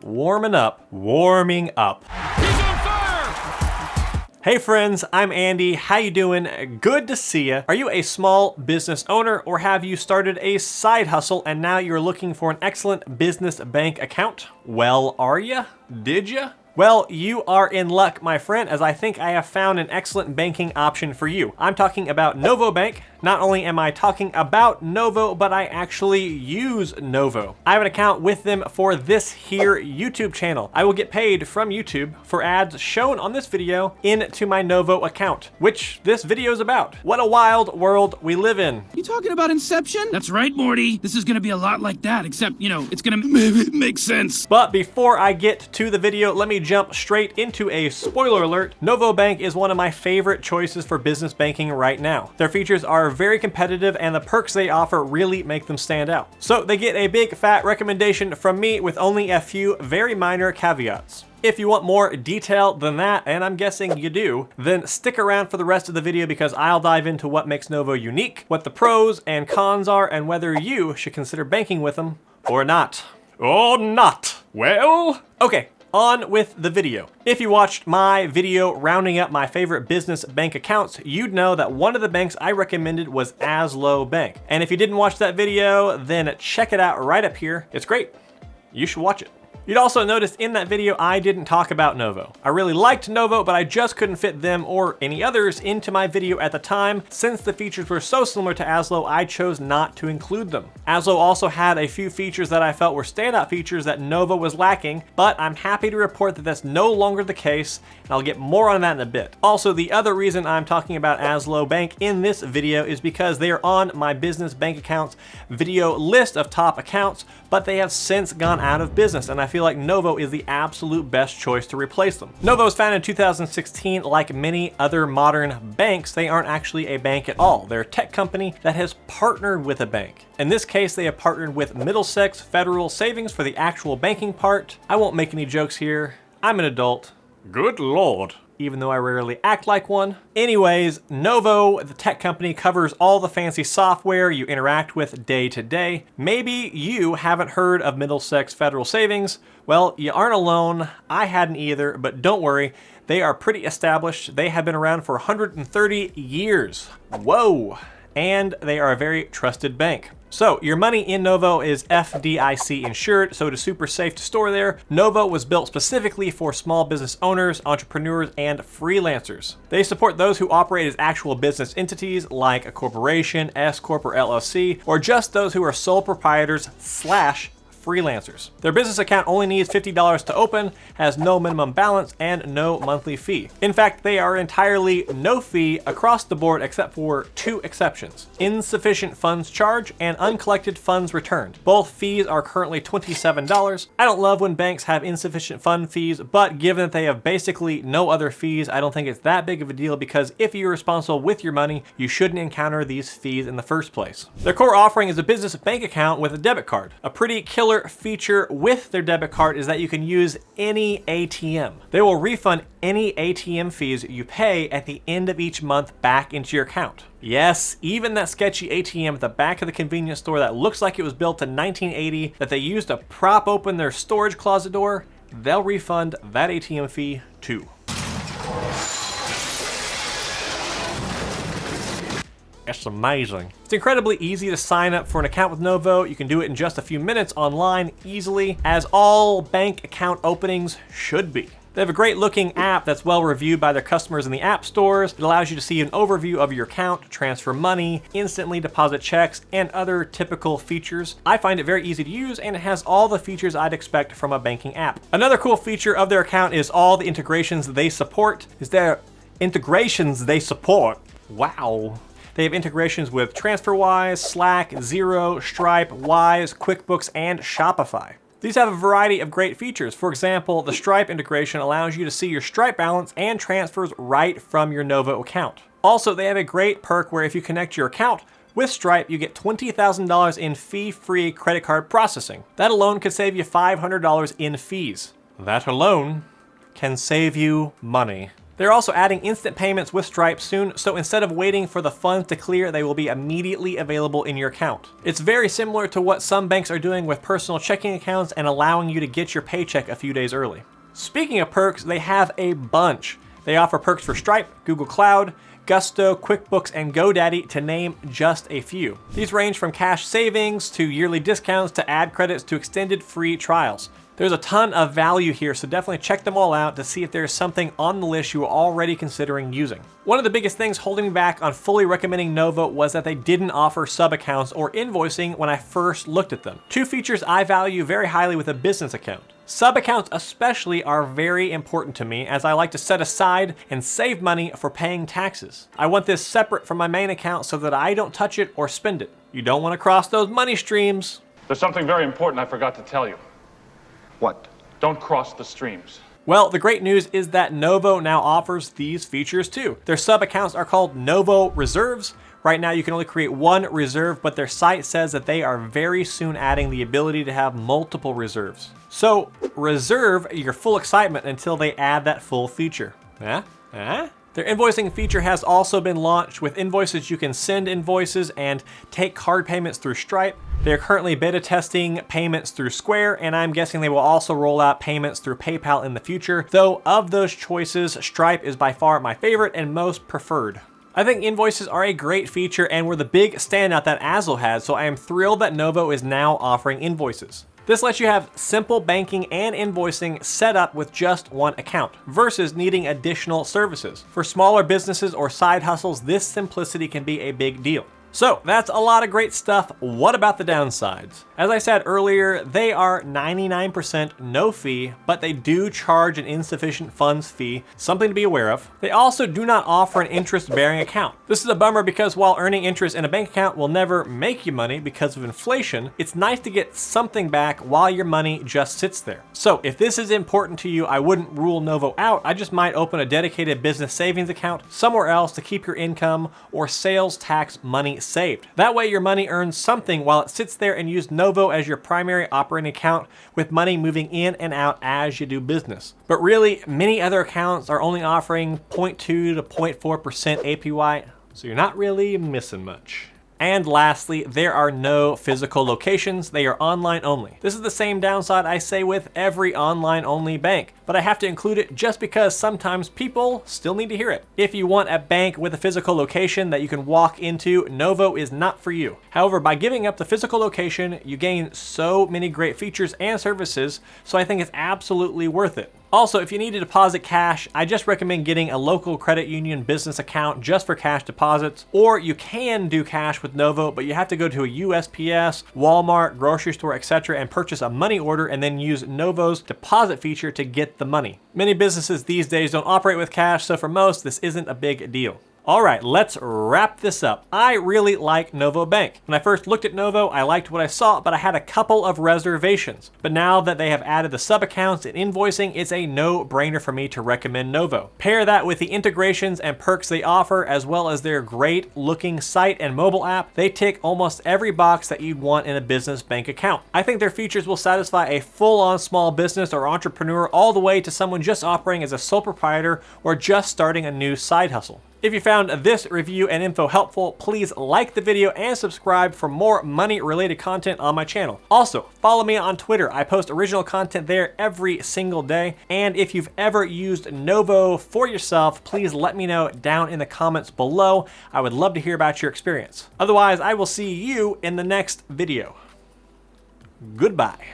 warming up. He's on fire! Hey friends, I'm Andy. How you doing? Good to see you. Are you a small business owner or have you started a side hustle and now you're looking for an excellent business bank account? Well, are you? Did you? Well, you are in luck, my friend, as I think I have found an excellent banking option for you. I'm talking about Novo Bank. Not only am I talking about Novo, but I actually use Novo. I have an account with them for this here YouTube channel. I will get paid from YouTube for ads shown on this video into my Novo account, which this video is about. What a wild world we live in. You talking about Inception? That's right, Morty. This is gonna be a lot like that, except, you know, it's gonna make sense. But before I get to the video, let me jump straight into a spoiler alert. Novo Bank is one of my favorite choices for business banking right now. Their features are very competitive and the perks they offer really make them stand out. So they get a big fat recommendation from me with only a few very minor caveats. If you want more detail than that, and I'm guessing you do, then stick around for the rest of the video because I'll dive into what makes Novo unique, what the pros and cons are, and whether you should consider banking with them or not. Or not. Well, okay. On with the video. If you watched my video rounding up my favorite business bank accounts, you'd know that one of the banks I recommended was Novo Bank. And if you didn't watch that video, then check it out right up here. It's great. You should watch it. You'd also notice in that video I didn't talk about Novo. I really liked Novo, but I just couldn't fit them or any others into my video at the time. Since the features were so similar to Novo, I chose not to include them. Novo also had a few features that I felt were standout features that Novo was lacking, but I'm happy to report that that's no longer the case, and I'll get more on that in a bit. Also, the other reason I'm talking about Novo Bank in this video is because they are on my business bank accounts video list of top accounts, but they have since gone out of business, and I feel like Novo is the absolute best choice to replace them. Novo was founded in 2016. Like many other modern banks, they aren't actually a bank at all. They're a tech company that has partnered with a bank. In this case, they have partnered with Middlesex Federal Savings for the actual banking part. I won't make any jokes here. I'm an adult. Good Lord. Even though I rarely act like one. Anyways, Novo, the tech company, covers all the fancy software you interact with day to day. Maybe you haven't heard of Middlesex Federal Savings. Well, you aren't alone. I hadn't either, but don't worry. They are pretty established. They have been around for 130 years. Whoa. And they are a very trusted bank. So your money in Novo is FDIC insured, so it is super safe to store there. Novo was built specifically for small business owners, entrepreneurs, and freelancers. They support those who operate as actual business entities like a corporation, S Corp, or LLC, or just those who are sole proprietors / freelancers. Their business account only needs $50 to open, has no minimum balance, and no monthly fee. In fact, they are entirely no fee across the board except for two exceptions: insufficient funds charge and uncollected funds returned. Both fees are currently $27. I don't love when banks have insufficient fund fees, but given that they have basically no other fees, I don't think it's that big of a deal because if you're responsible with your money, you shouldn't encounter these fees in the first place. Their core offering is a business bank account with a debit card. A pretty killer feature with their debit card is that you can use any ATM. They will refund any ATM fees you pay at the end of each month back into your account. Yes, even that sketchy ATM at the back of the convenience store that looks like it was built in 1980 that they used to prop open their storage closet door, they'll refund that ATM fee too. It's amazing. It's incredibly easy to sign up for an account with Novo. You can do it in just a few minutes online easily, as all bank account openings should be. They have a great looking app that's well reviewed by their customers in the app stores. It allows you to see an overview of your account, transfer money, instantly deposit checks, and other typical features. I find it very easy to use and it has all the features I'd expect from a banking app. Another cool feature of their account is all the integrations they support. Wow. They have integrations with TransferWise, Slack, Xero, Stripe, Wise, QuickBooks, and Shopify. These have a variety of great features. For example, the Stripe integration allows you to see your Stripe balance and transfers right from your Novo account. Also, they have a great perk where if you connect your account with Stripe, you get $20,000 in fee-free credit card processing. That alone could save you $500 in fees. That alone can save you money. They're also adding instant payments with Stripe soon, so instead of waiting for the funds to clear, they will be immediately available in your account. It's very similar to what some banks are doing with personal checking accounts and allowing you to get your paycheck a few days early. Speaking of perks, they have a bunch. They offer perks for Stripe, Google Cloud, Gusto, QuickBooks, and GoDaddy, to name just a few. These range from cash savings to yearly discounts to ad credits to extended free trials. There's a ton of value here, so definitely check them all out to see if there's something on the list you are already considering using. One of the biggest things holding me back on fully recommending Novo was that they didn't offer sub-accounts or invoicing when I first looked at them. Two features I value very highly with a business account. Sub-accounts especially are very important to me, as I like to set aside and save money for paying taxes. I want this separate from my main account so that I don't touch it or spend it. You don't want to cross those money streams. There's something very important I forgot to tell you. What? Don't cross the streams. Well, the great news is that Novo now offers these features too. Their sub-accounts are called Novo Reserves. Right now you can only create one reserve, but their site says that they are very soon adding the ability to have multiple reserves. So reserve your full excitement until they add that full feature. Their invoicing feature has also been launched. With invoices, you can send invoices and take card payments through Stripe. They're currently beta testing payments through Square, and I'm guessing they will also roll out payments through PayPal in the future. Though of those choices, Stripe is by far my favorite and most preferred. I think invoices are a great feature and were the big standout that Azul had, so I am thrilled that Novo is now offering invoices. This lets you have simple banking and invoicing set up with just one account, versus needing additional services. For smaller businesses or side hustles, this simplicity can be a big deal. So that's a lot of great stuff. What about the downsides? As I said earlier, they are 99% no fee, but they do charge an insufficient funds fee, something to be aware of. They also do not offer an interest-bearing account. This is a bummer because while earning interest in a bank account will never make you money because of inflation, it's nice to get something back while your money just sits there. So if this is important to you, I wouldn't rule Novo out. I just might open a dedicated business savings account somewhere else to keep your income or sales tax money saved. That way your money earns something while it sits there, and use Novo as your primary operating account with money moving in and out as you do business. But really, many other accounts are only offering 0.2 to 0.4% APY, so you're not really missing much. And lastly, there are no physical locations. They are online only. This is the same downside I say with every online only bank, but I have to include it just because sometimes people still need to hear it. If you want a bank with a physical location that you can walk into, Novo is not for you. However, by giving up the physical location, you gain so many great features and services, so I think it's absolutely worth it. Also, if you need to deposit cash, I just recommend getting a local credit union business account just for cash deposits, or you can do cash with Novo, but you have to go to a USPS, Walmart, grocery store, etc. and purchase a money order and then use Novo's deposit feature to get the money. Many businesses these days don't operate with cash, so for most, this isn't a big deal. All right, let's wrap this up. I really like Novo Bank. When I first looked at Novo, I liked what I saw, but I had a couple of reservations. But now that they have added the sub-accounts and invoicing, it's a no-brainer for me to recommend Novo. Pair that with the integrations and perks they offer, as well as their great-looking site and mobile app, they tick almost every box that you'd want in a business bank account. I think their features will satisfy a full-on small business or entrepreneur all the way to someone just operating as a sole proprietor or just starting a new side hustle. If you found this review and info helpful, please like the video and subscribe for more money-related content on my channel. Also, follow me on Twitter. I post original content there every single day. And if you've ever used Novo for yourself, please let me know down in the comments below. I would love to hear about your experience. Otherwise, I will see you in the next video. Goodbye.